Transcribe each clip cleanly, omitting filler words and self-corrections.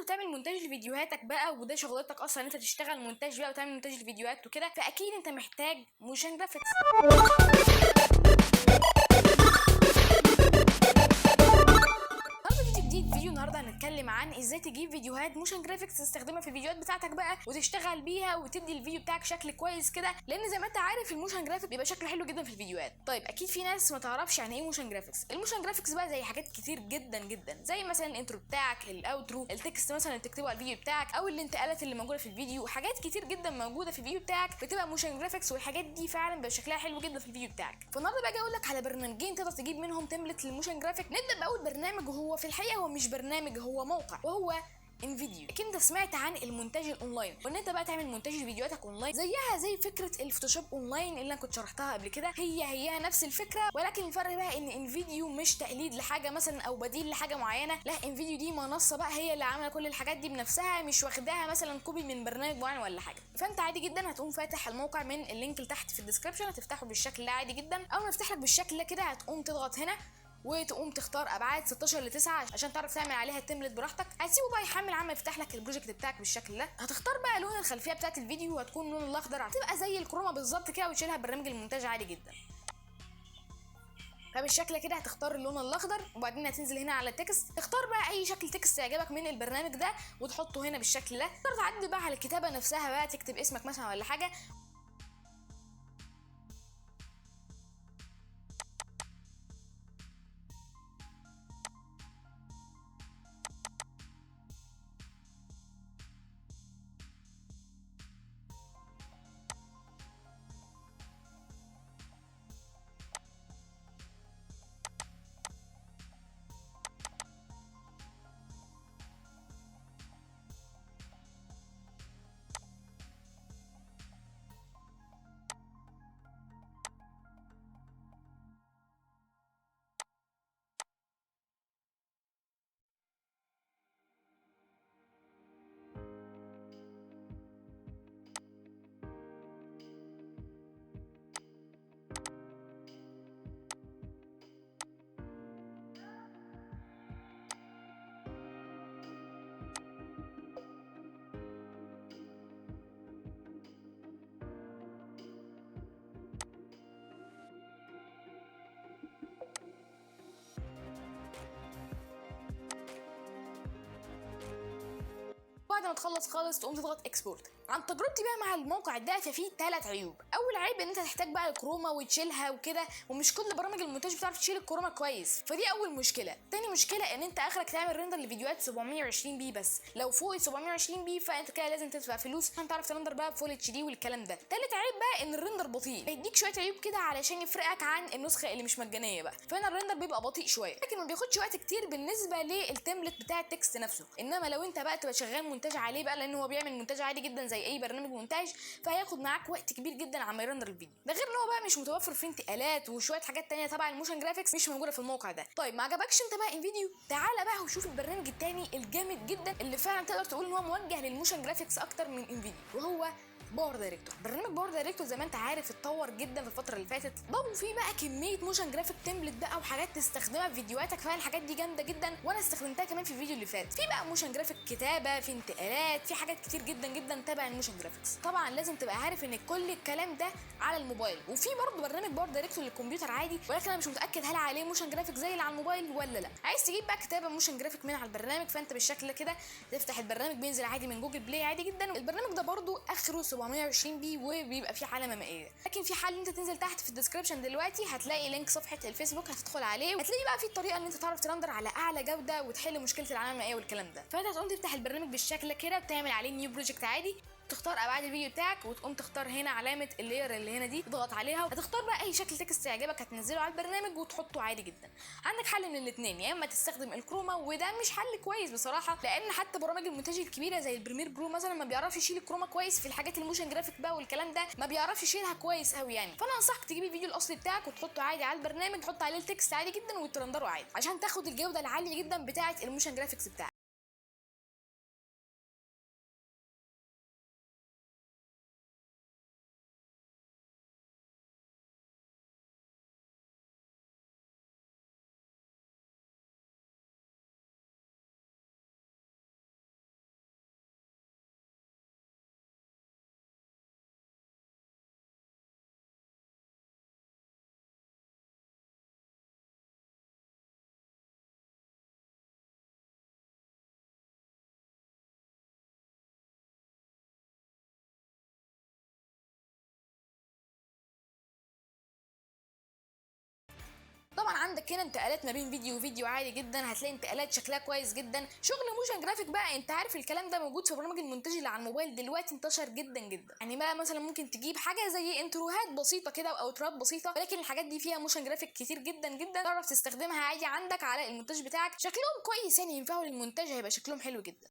انت بتعمل مونتاج لفيديوهاتك بقى، وده شغلتك اصلا، انت تشتغل مونتاج بقى وتعمل مونتاج لفيديوهات وكده، فاكيد انت محتاج موشن جرافيكس. فيديو النهارده هنتكلم عن ازاي تجيب فيديوهات موشن جرافيكس تستخدمها في الفيديوهات بتاعتك بقى وتشتغل بيها وتدي الفيديو بتاعك شكل كويس كده، لان زي ما انت عارف الموشن جرافيكس بيبقى شكله حلو جدا في الفيديوهات. طيب اكيد في ناس ما تعرفش يعني ايه موشن جرافيكس. الموشن جرافيكس بقى زي حاجات كتير جدا جدا، زي مثلا الانترو بتاعك، الاوترو، التكست مثلا اللي تكتبه على الفيديو بتاعك، او الانتقالات اللي موجوده في الفيديو. حاجات كتير جدا موجوده في الفيديو بتاعك بتبقى موشن جرافيكس، والحاجات دي فعلا بيبقى شكلها حلو جدا في الفيديو بتاعك. فالنهارده بقى اقول لك على برنامجين تقدر تجيب منهم تمبلت للموشن جرافيك. نبدا باول برنامج، وهو في الحقيقه هو مش برنامج، هو موقع، وهو انفيديو. اكيد انت سمعت عن المونتاج الاونلاين، وان انت بقى تعمل مونتاج لفيديوهاتك اونلاين، زيها زي فكره الفوتوشوب اونلاين اللي انا كنت شرحتها قبل كده. هي نفس الفكره، ولكن الفرق بقى ان انفيديو مش تقليد لحاجه مثلا او بديل لحاجه معينه، لا انفيديو دي منصه بقى هي اللي عامله كل الحاجات دي بنفسها، مش واخداها مثلا كوبي من برنامج معين ولا حاجه. فانت عادي جدا هتقوم فاتح الموقع من اللينك اللي تحت في الديسكربشن، هتفتحه بالشكل ده عادي جدا. اول ما يفتح لك بالشكل ده كده هتقوم تضغط هنا وتقوم تختار ابعاد 16 ل 9 عشان تعرف تعمل عليها التمبلت براحتك. هتسيبه بقى يحمل عم يفتح لك البروجكت بتاعك بالشكل ده. هتختار بقى لون الخلفيه بتاعت الفيديو، هتكون اللون الاخضر، هتبقى زي الكروما بالظبط كده، وتشيلها برنامج المونتاج عادي جدا. فبالشكل كده هتختار اللون الاخضر، وبعدين هتنزل هنا على التكست، تختار بقى اي شكل تكست يعجبك من البرنامج ده وتحطه هنا بالشكل ده. تقدر تعدي بقى على الكتابه نفسها بقى، تكتب اسمك مثلا ولا حاجه. بعد ما تخلص خالص تقوم تضغط اكسبورت. عن تجربتي بقى مع الموقع ده ففيه 3 عيوب. اول عيب ان انت تحتاج بقى الكروما وتشيلها وكده، ومش كل برامج المونتاج بتعرف تشيل الكروما كويس، فدي اول مشكله. تاني مشكله ان انت اخرك تعمل ريندر لفيديوهات 720 بي بس، لو فوق 720 بي فانت كده لازم تدفع فلوس عشان تعرف ترندر بقى بفول اتش دي والكلام ده. تالت عيب بقى ان الريندر بطيء، هيديك شويه عيوب كده علشان يفرقك عن النسخه اللي مش مجانيه بقى، فهنا الريندر بيبقى بطيء شويه، لكن ما بياخدش وقت كتير بالنسبه للتمبلت بتاع التكست نفسه. انما لو انت بقى تبقى شغال مونتاج عليه بقى، لان هو بيعمل مونتاج عادي جدا زي اي برنامج مونتاج، فهياخد معاك وقت كبير جدا عما يرندر الفيديو. ده غير ان هو بقى مش متوفر فيه انتقالات وشويه حاجات تانية تبع الموشن جرافيكس مش موجوده في الموقع ده. طيب ما عجبكش انت بقى انفيديو، تعالى بقى وشوف البرنامج التاني الجامد جدا اللي فعلا تقدر تقول ان هو موجه للموشن جرافيكس اكتر من انفيديو، وهو باور دايركتور. برنامج باور دايركتور زي ما انت عارف اتطور جدا في الفتره اللي فاتت، ضافوا فيه بقى كميه موشن جرافيك تمبلت بقى وحاجات تستخدمها في فيديوهاتك، فعلا الحاجات دي جامده جدا، وانا استخدمتها كمان في الفيديو اللي فات. في بقى موشن جرافيك كتابه، في انتقالات، في حاجات كتير جدا جدا تبع الموشن جرافيكس. طبعا لازم تبقى عارف ان كل الكلام ده على الموبايل، وفي برضه برنامج باور دايركتور للكمبيوتر عادي، ولكن انا مش متاكد هل عليه موشن جرافيك زي اللي على الموبايل ولا لا. عايز تجيب بقى كتابه موشن جرافيك من على البرنامج، فانت بالشكل كده تفتح البرنامج، بينزل عادي من جوجل بلاي عادي جدا. البرنامج ده برضه اخره 720 بي وبيبقى فيه علامه مائيه، لكن في حل انت تنزل تحت في الديسكربشن دلوقتي هتلاقي لينك صفحه الفيسبوك، هتدخل عليه هتلاقي بقى في الطريقه ان انت تعرف ترندر على اعلى جوده وتحل مشكله العلامه المائيه والكلام ده. فانت هتقوم تفتح البرنامج بالشكل كده، بتعمل عليه نيو بروجكت عادي، تختار ابعاد الفيديو بتاعك، وتقوم تختار هنا علامه اللاير اللي هنا دي، تضغط عليها، هتختار بقى اي شكل تكست يعجبك هتنزله على البرنامج وتحطه عادي جدا. عندك حل من الاثنين، يا اما تستخدم الكروما، وده مش حل كويس بصراحه، لان حتى برامج المونتاج الكبيره زي البريمير برو مثلا ما بيعرفش يشيل الكروما كويس في الحاجات الموشن جرافيك بقى والكلام ده، ما بيعرفش يشيلها كويس قوي يعني. فانا انصحك تجيب الفيديو الاصلي بتاعك وتحطه عادي على البرنامج، تحط عليه التكست عادي جدا وترندره عادي عشان تاخد الجوده العاليه جدا بتاعه الموشن جرافيكس بتاعك. طبعا عندك هنا انتقالات ما بين فيديو وفيديو عادي جدا، هتلاقي انتقالات شكلها كويس جدا. شغل موشن جرافيك بقى، انت عارف الكلام ده موجود في برامج المونتاج اللي على الموبايل دلوقتي، انتشر جدا جدا. يعني بقى مثلا ممكن تجيب حاجه زي انتروهات بسيطه كده او اوتروات بسيطه، ولكن الحاجات دي فيها موشن جرافيك كتير جدا جدا، تعرف تستخدمها عادي عندك على المونتاج بتاعك. شكلهم كويس يعني، ينفعوا للمونتاج، هيبقى شكلهم حلو جدا.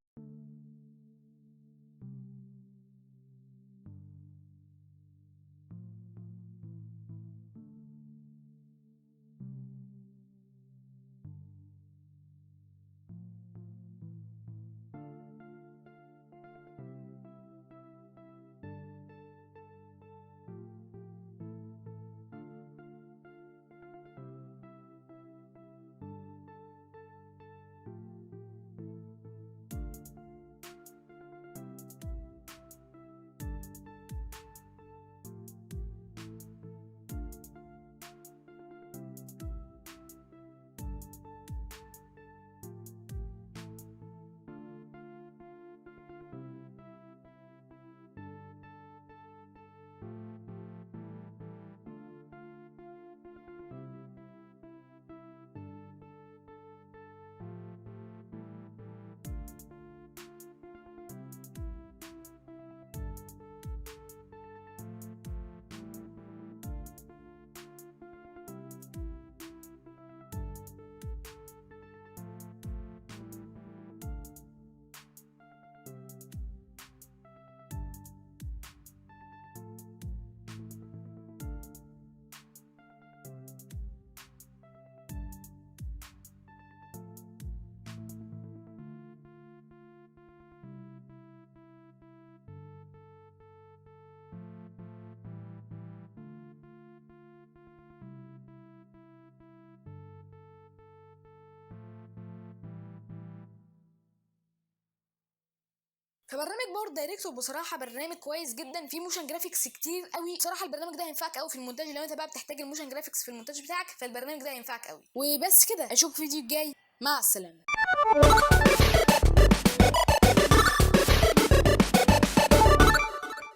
فبرنامج باور دايركتور بصراحه برنامج كويس جدا، فيه موشن جرافيكس كتير قوي. بصراحه البرنامج ده هينفعك قوي في المونتاج، لو انت بقى بتحتاج الموشن جرافيكس في المونتاج بتاعك، فالبرنامج ده هينفعك قوي. وبس كده، اشوفك في الفيديو الجاي، مع السلامه.